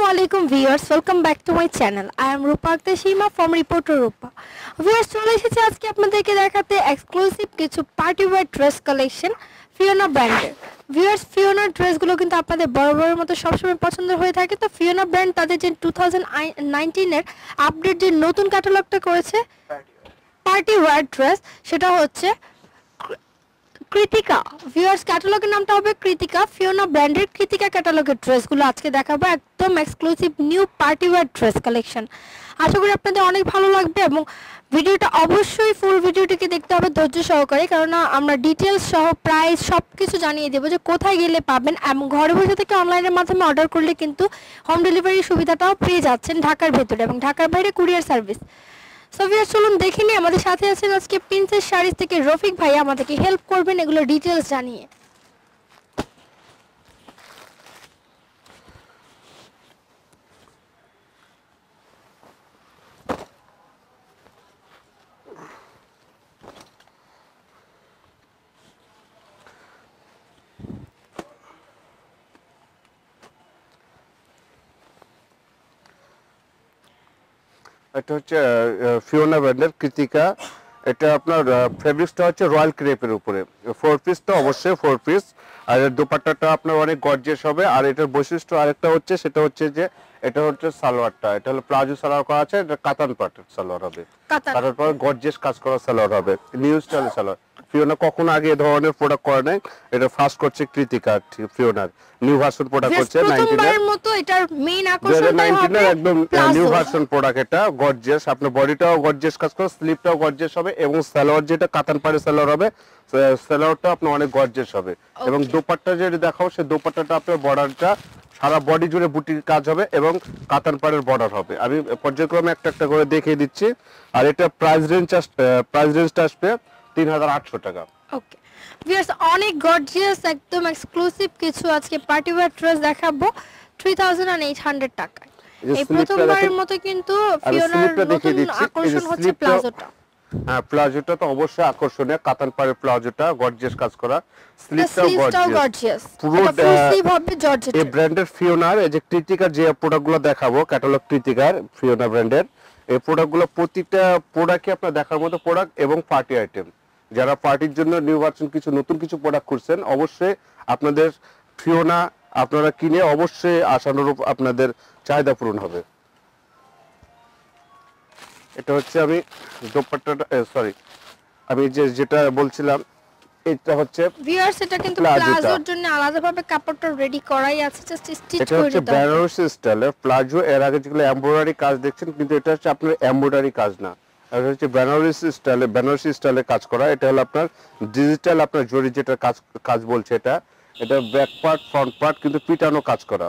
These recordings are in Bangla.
Assalamualaikum viewers, welcome back to my channel. I am Rupa Akhtar Shima from Reporter Rupa. Viewers, চলে এসেছি আজকে আপনাদেরকে দেখাতে এক্সক্লুসিভ কিছু party wear dress collection Fiona ব্র্যান্ডের। ভিউয়ার্স, ফিওনা ড্রেসগুলো কিন্তু আপনাদের বরাবরের মতো সবসময় পছন্দ হয়ে থাকে। তো ফিওনা ব্র্যান্ড তাদের যে 2019 এর আপডেট যে নতুন ক্যাটালগটা করেছে পার্টি ওয়্যার ড্রেস, সেটা হচ্ছে কৃতিকা। ভিউয়ার্স, ক্যাটালগের নামটা হবে কৃতিকা। ফিওনা ব্র্যান্ডের কৃতিকা ক্যাটালগের ড্রেসগুলো আজকে দেখাবো, একদম exclusive new party wear dress collection. আশা করি আপনাদের অনেক ভালো লাগবে এবং ভিডিওটা অবশ্যই ফুল ভিডিওটিকে দেখতে হবে ধৈর্য সহকারে, কারণ আমরা ডিটেলস সহ প্রাইস সব কিছু জানিয়ে দেবো যে কোথায় গেলে পাবেন, এবং ঘরে বসে থেকে অনলাইনের মাধ্যমে অর্ডার করলে কিন্তু হোম ডেলিভারির সুবিধাটাও পেয়ে যাচ্ছেন ঢাকার ভেতরে এবং ঢাকার বাইরে কুরিয়ার সার্ভিস। সো ভিউয়ার্স, চলুন দেখে নিই। আমাদের সাথে আছেন আজকে প্রিন্সেস শাড়িজ থেকে রফিক ভাই, আমাদেরকে হেল্প করবেন এগুলো ডিটেলস জানিয়ে। এটা হচ্ছে ফিওনা ব্র্যান্ডের কৃতিকা। এটা আপনার ফেব্রিক্সটা হচ্ছে রয়্যাল ক্রেপের উপরে, 4 পিস তো অবশ্যই 4 পিস। আর এর দোপাট্টাটা আপনার অনেক গর্জিয়াস হবে। আর এটার বৈশিষ্ট্য আরেকটা হচ্ছে, সেটা হচ্ছে যে এটা হচ্ছে সালোয়ারটা, এটা হলো প্লাজো সালোয়ার করা আছে, এটা কাতান পাটের সালোয়ার হবে, কাতান পাটের গর্জিয়াস কাজ করা সালোয়ার হবে, নিউ স্টাইলের সালোয়ার। ফিওনা কখনো আগে এই ধরনের প্রোডাক্ট করে নাই, এটা ফার্স্ট করছে কৃতিকা। ফিওনার নিউ ভার্সন প্রোডাক্ট করছে 19 এর মতো। এটার মেইন আকর্ষণটা হবে একদম নিউ ভার্সন প্রোডাক্ট। এটা গর্জিয়াস, আপনার বডিটাও গর্জিয়াস কাজ করে, স্লিপটাও গর্জিয়াস হবে এবং সালোয়ার যেটা কাতান পাড়ের সালোয়ার হবে, সালোয়ারটা আপনার অনেক গর্জিয়াস হবে। এবং দোপাট্টা যেটা দেখাও, সেই দোপাট্টাটা আপনার বর্ডারটা সারা বডি জুড়ে বুটির কাজ হবে এবং কাতান পাড়ের বর্ডার হবে। আমি পর্যায়ক্রমে একটা একটা করে দেখিয়ে দিচ্ছি। আর এটা প্রাইস রেঞ্জটা আসবে 3800 টাকা। ওকে ভিউয়ার্স, অনেক গর্জিয়াস একদম এক্সক্লুসিভ কিছু আজকে পার্টি ওয়্যার ড্রেস দেখাবো 3800 টাকায়। এই প্রথমবারের মতো কিন্তু ফিওনার নতুন আকর্ষণ হচ্ছে প্লাজোটা। হ্যাঁ, প্লাজোটা তো অবশ্যই আকর্ষণীয়, কাতান পাড়ের প্লাজোটা গর্জিয়াস কাজ করা, স্লিভটাও গর্জিয়াস, পুরো ফুল স্লিভ হবে জর্জেট। এই ব্র্যান্ডের ফিওনার এই যে কৃতিকার যে প্রোডাক্টগুলো দেখাবো, ক্যাটালগ কৃতিকার ফিওনা ব্র্যান্ডের এই প্রোডাক্টগুলো প্রত্যেকটা প্রোডাক্টই আপনার দেখার মতো প্রোডাক্ট এবং পার্টি আইটেম। যারা পার্টির জন্য নিউ ভার্সন কিছু নতুন কিছু প্রোডাক্ট করছেন, অবশ্যই আপনাদের ফিওনা আপনারা কিনে অবশ্যই আশানুরূপ আপনাদের চাহিদা পূরণ হবে। এটা হচ্ছে আমি দোপাট্টাটা আমি যেটা বলছিলাম, এটা হচ্ছে ভিউয়ার্স, এটা কিন্তু প্লাজোর জন্য আলাদাভাবে কাপড়টা রেডি করাই আছে, জাস্ট স্টিচ করে দিতে হবে। এটা হচ্ছে বেনারসি স্টাইলের প্লাজো। এর আগে যেগুলো এমব্রয়ডারি কাজ দেখছেন, কিন্তু এটা হচ্ছে আপনার এমব্রয়ডারি কাজ না, এটা হচ্ছে বেনারসি স্টাইলে কাজ করা। এটা হলো আপনার ডিজিটাল আপনার জরি যেটা কাজ বলছে, এটা ব্যাক পার্ট ফ্রন্ট পার্ট কিন্তু পিটানো কাজ করা,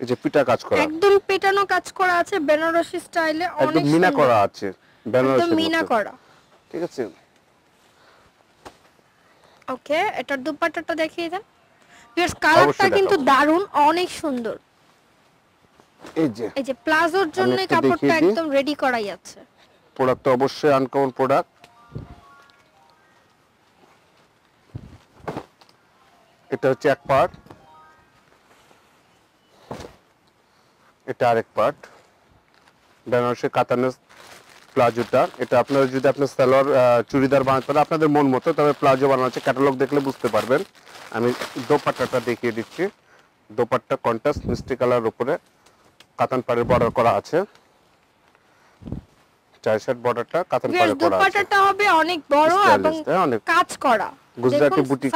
এই যে পিটা কাজ করা, একদম পিটানো কাজ করা আছে বেনারসি স্টাইলে, অনেক সুন্দর মিনা করা আছে, বেনারসি মিনা করা। ঠিক আছে। ওকে, এটার দুপাট্টাটা দেখিয়ে দেন। ভিউয়ার্স, কালারটা কিন্তু দারুণ, অনেক সুন্দর। এই যে প্লাজোর জন্য কাপড়টা একদম রেডি করাই আছে। প্রোডাক্টটা অবশ্যই আনকমন প্রোডাক্ট। এটা হচ্ছে এক পার্ট, এটা আরেক পার্ট বেনারসি কাতানের প্লাজোটা। এটা আপনারা যদি আপনার সালোয়ার চুড়িদার বানাতে পারেন আপনাদের মন মতো, তবে প্লাজো বানানো আছে, ক্যাটালগ দেখলে বুঝতে পারবেন। আমি দোপাট্টাটা দেখিয়ে দিচ্ছি। দোপাট্টা কন্ট্রাস্ট মিষ্টি কালার উপরে কাতান পাড়ের বর্ডার করা আছে, চার সাইড বর্ডারটা কাতান পাড়ে করা আছে। দোপাট্টাটা হবে অনেক বড় এবং কাজ করা, গুজরাটি বুটিক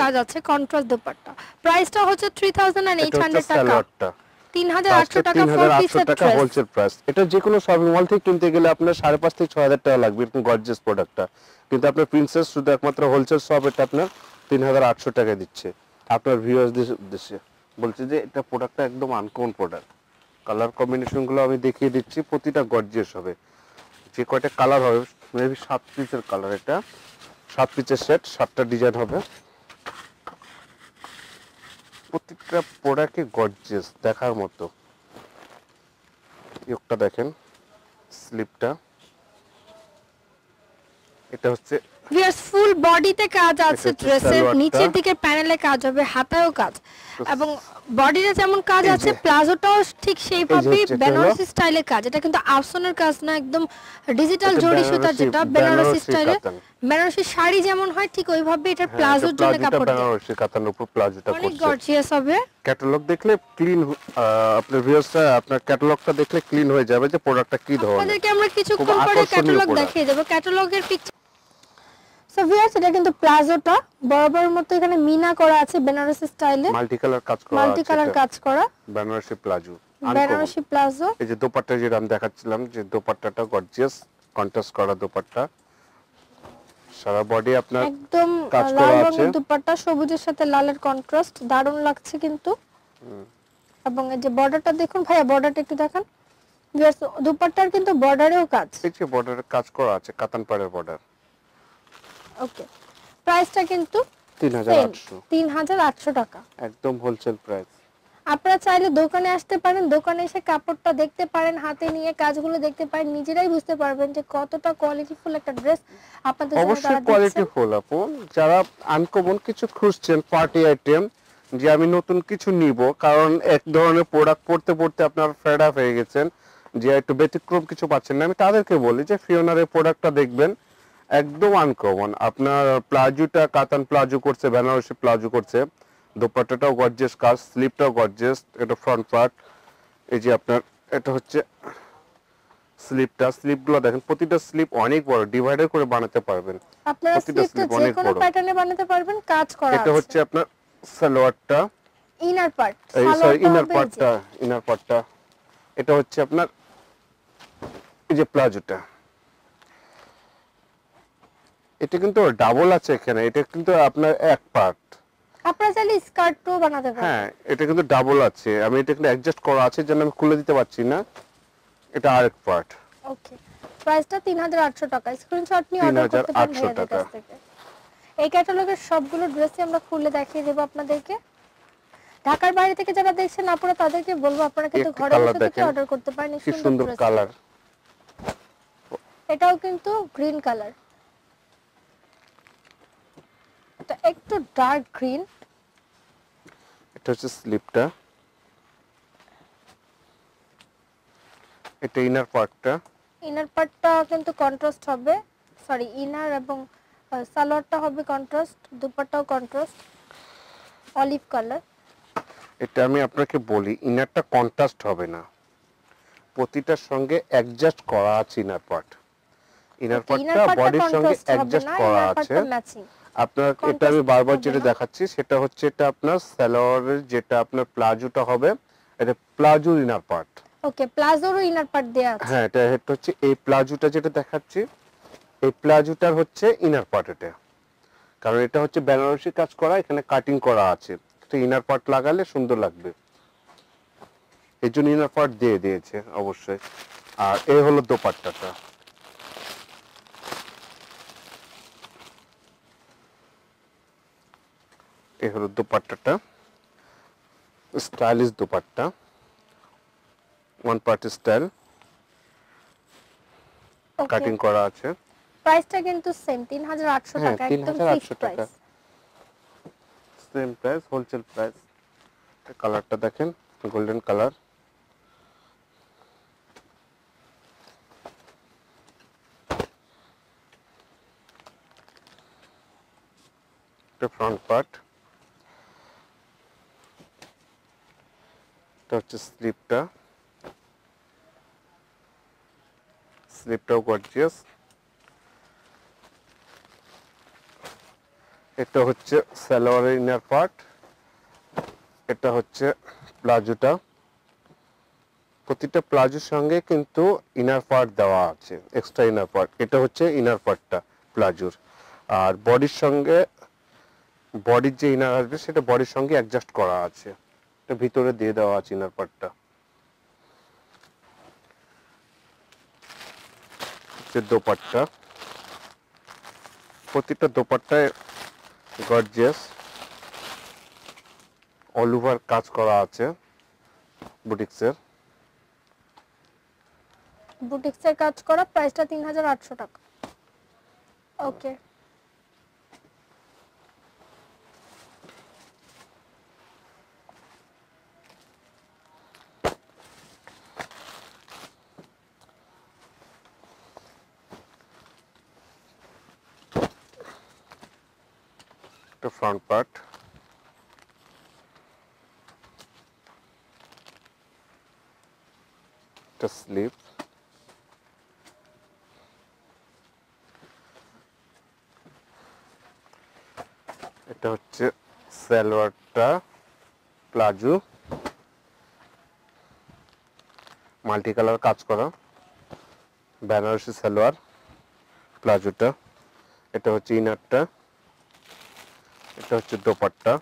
কাজ আছে, কন্ট্রাস্ট দোপাট্টা। প্রাইসটা হচ্ছে 3800 টাকা, 3800 টাকা 4 টাকা হোলসেল প্রাইস। এটা যে কোনো শপিং মল থেকে কিনতে গেলে আপনার 5.5 থেকে 6000 টাকা লাগবে এরকম গর্জিয়াস প্রোডাক্টটা, কিন্তু আপনার প্রিন্সেস শুধু একমাত্র হোলসেল শপ এটা আপনার 3800 টাকা দিচ্ছে। আপনার ভিউয়ার্সদের উদ্দেশ্যে বলছি যে এটা প্রোডাক্টটা একদম আনকমন প্রোডাক্ট। কালার কম্বিনেশনগুলো আমি দেখিয়ে দিচ্ছি, প্রতিটা গর্জিয়াস হবে। যে কয়টা কালার হবে, মেবি 7 পিসের কালার, এটা 7 পিসের সেট, 7টা ডিজাইন হবে। প্রত্যেকটা প্রোডাক্টই গর্জিয়াস দেখার মতো। ইয়োকটা দেখেন, স্লিপটা, এটা হচ্ছে ভিউয়ার্স ফুল বডিতে কাজ আছে হচ্ছে ড্রেসের, সালোয়ারটা। নিচের দিকে প্যানেলে কাজ হবে, হাতায়ও কাজ, এবং বডিতে যেমন কাজ এই আছে যে প্লাজোটাও ঠিক সেইভাবেই হচ্ছে, এটা হলো বেনারসি স্টাইলে কাজ। এটা কিন্তু আফসনের কাজ না, একদম ডিজিটাল এটা জরি সুতা, যেটা বেনারসি স্টাইলে কাতান। বেনারসি শাড়ি যেমন হয় ঠিক ওইভাবে এটার হ্যাঁ, এটা প্লাজোর জন্য প্লাজোটা কাপড় দেয়, বেনারসি কাতানের উপর প্লাজোটা অনেক করছে। গর্জিয়াস হবে। ক্যাটালগ দেখলে ক্লিন, আপনার ভিউয়ার্সরা আপনার ক্যাটালগটা দেখলে ক্লিন হয়ে যাবে যে প্রোডাক্টটা কি ধরনের। আপনাদেরকে আমরা খুব কিছুক্ষণ পরে আকর্ষণীয় ক্যাটালগ প্রোডাক্ট। দেখিয়ে দেব, ক্যাটালগের পিকচার। সো ভিউয়ার্স এটা কিন্তু প্লাজোটা বরাবরের মতো এখানে মিনা করা আছে বেনারসি স্টাইলে, মাল্টি কালার কাজ করা আছে, মাল্টি কালার কাজ করা বেনারসি প্লাজো, বেনারসি প্লাজো। এই যে দোপাট্টা যেটা আমি দেখাচ্ছিলাম, যে দোপাট্টাটা গর্জিয়াস কন্ট্রাস্ট করা দোপাট্টা, সারা বডি আপনার একদম কাজ লাল করা আছে। রঙের দুপাট্টা, সবুজের সাথে লালের কন্ট্রাস্ট দারুণ লাগছে কিন্তু। এবং এই যে বর্ডারটা দেখুন ভাইয়া, বর্ডারটা একটু দেখান ভিউয়ার্স, দুপাট্টার কিন্তু বর্ডারেও কাজ। এই যে বর্ডারে কাজ করা আছে, কাতান পাড়ের বর্ডার। ওকে, প্রাইসটা কিন্তু 3800, 3800 টাকা, একদম হোলসেল প্রাইস। আপনারা চাইলে দোকানে আসতে পারেন, দোকানে এসে কাপড়টা দেখতে পারেন, হাতে নিয়ে কাজগুলো দেখতে পারেন, নিজেরাই বুঝতে পারবেন যে কতটা কোয়ালিটিফুল একটা ড্রেস আপনাদের জন্য অবশ্যই তারা দিচ্ছে। কোয়ালিটিফুল আপু, যারা আনকমন কিছু খুঁজছেন পার্টি আইটেম, যে আমি নতুন কিছু নিব, কারণ এক ধরনের প্রোডাক্ট পড়তে পড়তে আপনার ফেড আপ হয়ে গেছেন, যে একটু ব্যতিক্রম কিছু পাচ্ছেন না, আমি তাদেরকে বলি যে ফিওনার এই প্রোডাক্টটা দেখবেন, একদম আনকমন। আপনার প্লাজোটা কাতান প্লাজো করছে, বেনারসি প্লাজো করছে, দোপাট্টাটাও গর্জিয়াস কাজ, স্লিপটাও গর্জিয়াস, এটা ফ্রন্ট পার্ট। এই যে আপনার এটা হচ্ছে স্লিপটা, স্লিপগুলো দেখেন, প্রতিটা স্লিপ অনেক বড়, ডিভাইডার করে বানাতে পারবেন, আপনারা প্রতিটা স্লিপটা স্লিপ যে অনেক কোনো বড়। প্যাটার্নে বানাতে পারবেন, কাজ করা এটা আছে। হচ্ছে আপনার সালোয়ারটা, ইনার পার্ট, এই সরি সালোয়ারটা ইনার হবে এই যে। পার্টটা, ইনার পার্টটা। এটা হচ্ছে আপনার এই যে প্লাজোটা, এটা কিন্তু ডাবল আছে এখানে, এটা কিন্তু আপনার এক পার্ট। আপনারা চাইলে স্কার্টও বানাতে পারেন। হ্যাঁ, এটা কিন্তু ডাবল আছে, আমি এটা কিন্তু অ্যাডজাস্ট করা আছে যেন আমি খুলে দিতে পারছি না, এটা আরেক পার্ট। ওকে, প্রাইসটা 3800 টাকা, স্ক্রিনশট নিয়ে অর্ডার করতে পারেন 3800 ভাইয়াদের টাকা। কাছ থেকে। এই ক্যাটালগের সবগুলো ড্রেসই আমরা খুলে দেখিয়ে দেব আপনাদেরকে। ঢাকার বাইরে থেকে যারা দেখছেন আপনারা তাদেরকে বলবো আপনারা কিন্তু একটা ঘরে কালার বসে থেকে দেখেন, অর্ডার করতে পারেন এই কি সুন্দর ড্রেস। কালার। এটাও কিন্তু গ্রিন কালার, এটা একটু ডার্ক গ্রিন। এটা হচ্ছে স্লিপটা, এটা ইনার পার্টটা। ইনার পার্টটা কিন্তু কন্ট্রাস্ট হবে, সরি ইনার এবং সালোয়ারটা হবে কন্ট্রাস্ট, দুপাট্টাও কন্ট্রাস্ট অলিভ কালার। এটা আমি আপনাকে বলি, ইনারটা কন্ট্রাস্ট হবে না, প্রতিটার সঙ্গে অ্যাডজাস্ট করা আছে ইনার পার্ট। ইনার পার্টটা বডির সঙ্গে অ্যাডজাস্ট করা আছে আপনার। এটা আমি বারবার যেটা দেখাচ্ছি সেটা হচ্ছে, এটা আপনার সালোয়ারের যেটা আপনার প্লাজোটা হবে, এটা প্লাজো ইনার পার্ট। ওকে, প্লাজোরও ইনার পার্ট দেয়া আছে। হ্যাঁ, এটা হচ্ছে এই প্লাজোটা যেটা দেখাচ্ছি, এই প্লাজোটার হচ্ছে ইনার পার্ট এটা, কারণ এটা হচ্ছে বেনারসি কাজ করা, এখানে কাটিং করা আছে, তো ইনার পার্ট লাগালে সুন্দর লাগবে, এই জন্য ইনার পার্ট দিয়ে দিয়েছে অবশ্যই। আর এই হলো দোপাট্টাটা, এই হলো দোপাট্টাটা, stylish dupatta, one part style, cutting করা আছে। প্রাইসটা কিন্তু সেম 3800 টাকা, একদম fixed price, same price, wholesale price. কালারটা দেখেন, গোল্ডেন কালার, এটা ফ্রন্ট পার্ট, এটা হচ্ছে স্লিপটা, স্লিপটাও গর্জিয়াস। এটা হচ্ছে সালোয়ারের ইনার পার্ট, এটা হচ্ছে প্লাজোটা, প্রতিটা প্লাজোর সঙ্গে কিন্তু ইনার পার্ট দেওয়া আছে, এক্সট্রা ইনার পার্ট। এটা হচ্ছে ইনার পার্টটা প্লাজোর, আর বডির সঙ্গে, বডির যে ইনার আসবে সেটা বডির সঙ্গে অ্যাডজাস্ট করা আছে, এটা ভিতরে দিয়ে দেওয়া আছে ইনার পার্টটা। হচ্ছে দোপাট্টা, প্রতিটা দোপাট্টায় গর্জিয়াস অল ওভার কাজ করা আছে বুটিক্সের। বুটিক্সের কাজ করা, প্রাইসটা 3800 টাকা। ওকে, একটা ফ্রন্ট পার্ট, একটা স্লিভ, এটা হচ্ছে সালোয়ারটা প্লাজো, মাল্টি কালার কাজ করা বেনারসি সালোয়ার প্লাজোটা, এটা হচ্ছে ইনারটা, এটা হচ্ছে দোপাট্টা।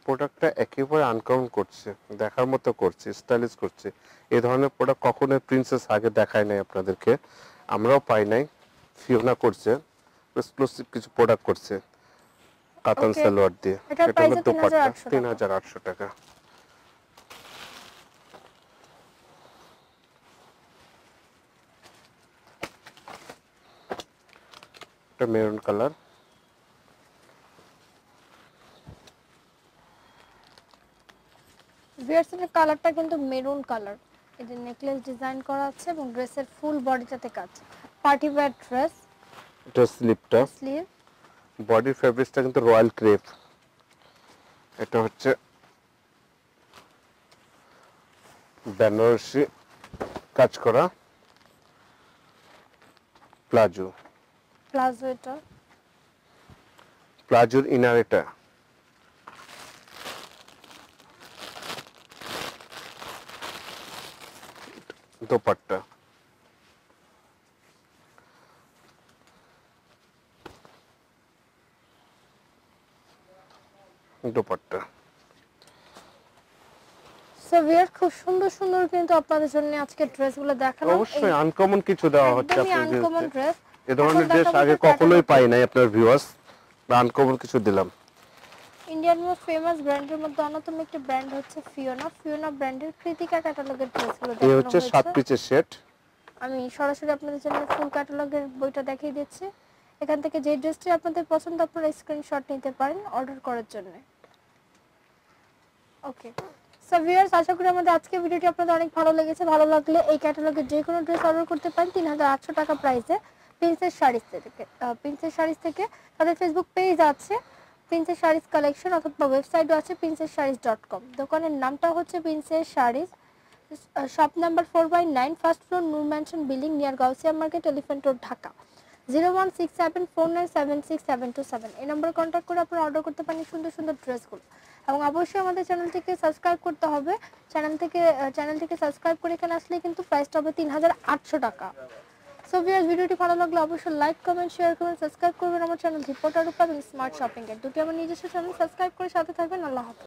প্রোডাক্টটা একেবারে আনকমন করছে, দেখার মতো করছে, স্টাইলিশ করছে। এই ধরনের প্রোডাক্ট কখনোই প্রিন্সেস আগে দেখায় নাই আপনাদেরকে, আমরাও পাই নাই। ফিওনা করছে এক্সক্লুসিভ কিছু প্রোডাক্ট করছে কাতান Okay. সালোয়ার দিয়ে। এটার এটা প্রাইস হলো দোপাট্টা, 3800 টাকা। 3800 টাকা। এটা মেরুন কালার, ভিউয়ার্স এর কালারটা কিন্তু মেরুন কালার। এই যে নেকলেস ডিজাইন করা আছে এবং ড্রেসের ফুল বডিটাতে কাজ। পার্টি ওয়্যার ড্রেস, এটা স্লিপটা, স্লিভ, বডি ফেব্রিক্সটা কিন্তু রয়্যাল ক্রেপ। এটা হচ্ছে বেনারসি কাজ করা প্লাজো, প্লাজো, এটা প্লাজোর ইনার, এটা দোপাট্টা, দোপাট্টা। সো ভিউয়ার খুব সুন্দর সুন্দর কিন্তু আপনাদের জন্য আজকে ড্রেসগুলো দেখালাম। অবশ্যই আনকমন কিছু দেওয়া হচ্ছে একদমই আপনাদের। Uncommon dress. এই ধরনের ড্রেস আগে কখনোই পাই নাই আপনার ভিউয়ার্স, বা আনকমন কিছু দিলাম। ইন্ডিয়ান মোস্ট ফেমাস ব্র্যান্ডের মধ্যে অন্যতম একটি ব্র্যান্ড হচ্ছে ফিওনা। ফিওনা ব্র্যান্ডের কৃতিকা ক্যাটালগের ড্রেসগুলো এই দেখানো হচ্ছে 7 হয়েছে। পিসের সেট। আমি সরাসরি আপনাদের জন্য ফুল ক্যাটালগের বইটা দেখিয়ে দিচ্ছি। এখান থেকে যে ড্রেসটি আপনাদের পছন্দ আপনারা স্ক্রিনশট নিতে পারেন অর্ডার করার জন্য। ওকে, সো ভিউয়ার্স, আশা করি আমাদের আজকের ভিডিওটি আপনাদের অনেক ভালো লেগেছে। ভালো লাগলে এই ক্যাটালগের যে কোনো ড্রেস অর্ডার করতে পারেন 3800 টাকা প্রাইসে প্রিন্সেস শাড়িজ থেকে। প্রিন্সেস শাড়িজ থেকে তাদের ফেসবুক পেজ আছে প্রিন্সেস শাড়িজ কালেকশন, অথবা ওয়েবসাইটও আছে princesssarees.com। দোকানের নামটা হচ্ছে Princess Sarees, shop number 4/9, first floor, Noor Mansion building, near Gausia Market, Elephant Road, Dhaka 01674976727। এই নম্বরে কন্ট্যাক্ট করে আপনারা অর্ডার করতে পারেন সুন্দর সুন্দর ড্রেসগুলো। এবং অবশ্যই আমাদের চ্যানেলটিকে সাবস্ক্রাইব করতে হবে। চ্যানেলটিকে সাবস্ক্রাইব করে এখানে আসলে কিন্তু প্রাইসটা হবে 3800 টাকা। সো ভিউয়ার্স, ভিডিওটি ভালো লাগলে অবশ্যই লাইক, কমেন্ট, শেয়ার করবেন, সাবস্ক্রাইব করবেন আমার চ্যানেল রিপোর্টার রূপা এবং স্মার্ট শপিং এর দুটি আমার নিজস্ব চ্যানেল। সাবস্ক্রাইব করে সাথে থাকবেন। আল্লাহ হাফেজ।